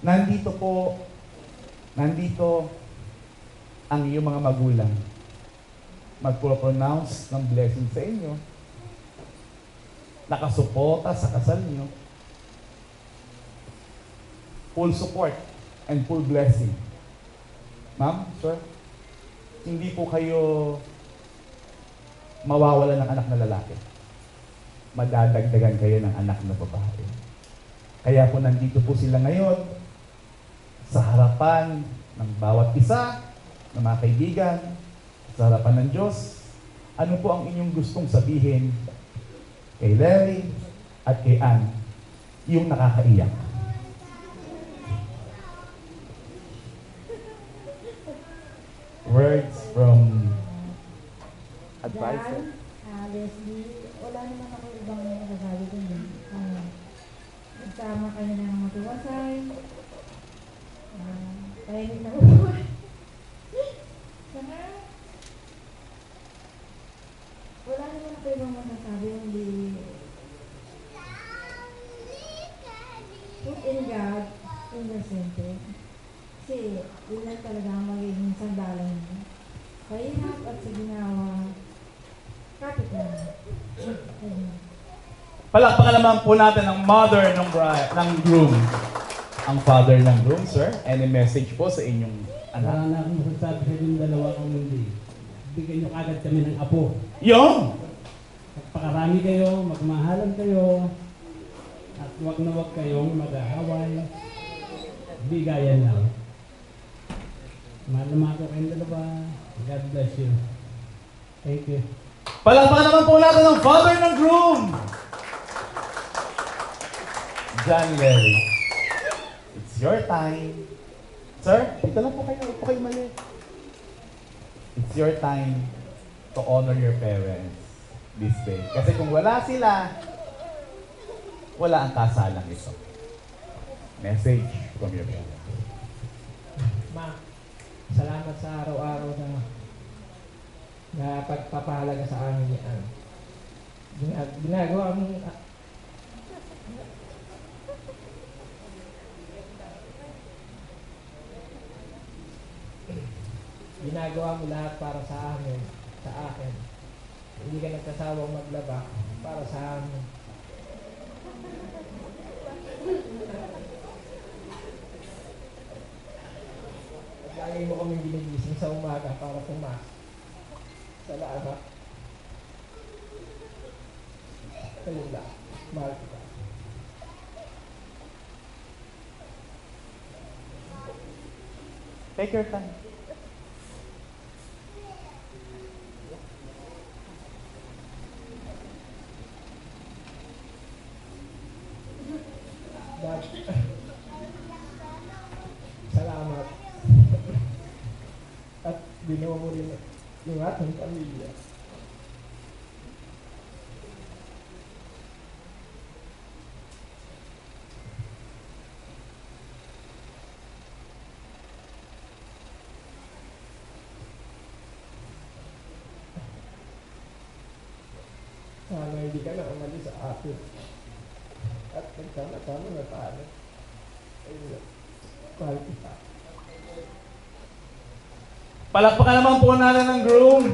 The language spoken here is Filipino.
Nandito ang iyong mga magulang. Magpo-pronounce ng blessing sa inyo. Nakasuporta sa kasal niyo. Full support and full blessing. Ma'am, sir, hindi po kayo mawawala ng anak na lalaki. Madadagdagan kayo ng anak na babae. Kaya po nandito po sila ngayon sa harapan ng bawat isa ng mga kaibigan, sa harapan ng Diyos. Ano po ang inyong gustong sabihin kay Larry at kay Ann, yung nakakaiyak? Words from advisor. Leslie, wala naman ako ibang nasasabi ko din. Nagsama kayo ng matiwasay. Tahimik na upuan. Saka, wala naman ako ibang masasabi, hindi put in God in the center. Kasi, yun lang talaga ang magiging sandalan niya. Kahirap at sa ginawa, kapit lang. Palakpakan naman po natin ang mother ng groom. Ang father ng groom, sir. Any message po sa inyong anak? Wala na akong masasabi sa inyong dalawa kung hindi. Bigyan nyo kagad kami ng apo. Yung! Magpakarami kayo, magmahalan kayo, at huwag na huwag kayong mag-ahaway. Bigayan lang. Mahal na mahal ko kayong dalawa. God bless you. Thank you. Palakpakan naman po natin ang father ng groom! John Larry. It's your time. Sir, dito lang po kayo. Upo kayo mali. It's your time to honor your parents this day. Kasi kung wala sila, wala ang kasalang ito. Message from your parents. Ma, salamat sa araw-araw na pagpapahalaga sa amin ni Ann. Ginagawa mo lahat para sa amin, sa akin. Hindi ka nagkasawang maglaba para sa amin. At lagi mo kami ginigising sa umaga para pumasok. Salamat. Ayun lang. Mahal kita. Take your time. Dad, salamat. At ginawa mo rin yung ating pamilya. Sana hindi ka na umalis sa atin. At nagkama-kama na tayo. Ayun, mahal kita. Palakpakan naman po natin ng groom.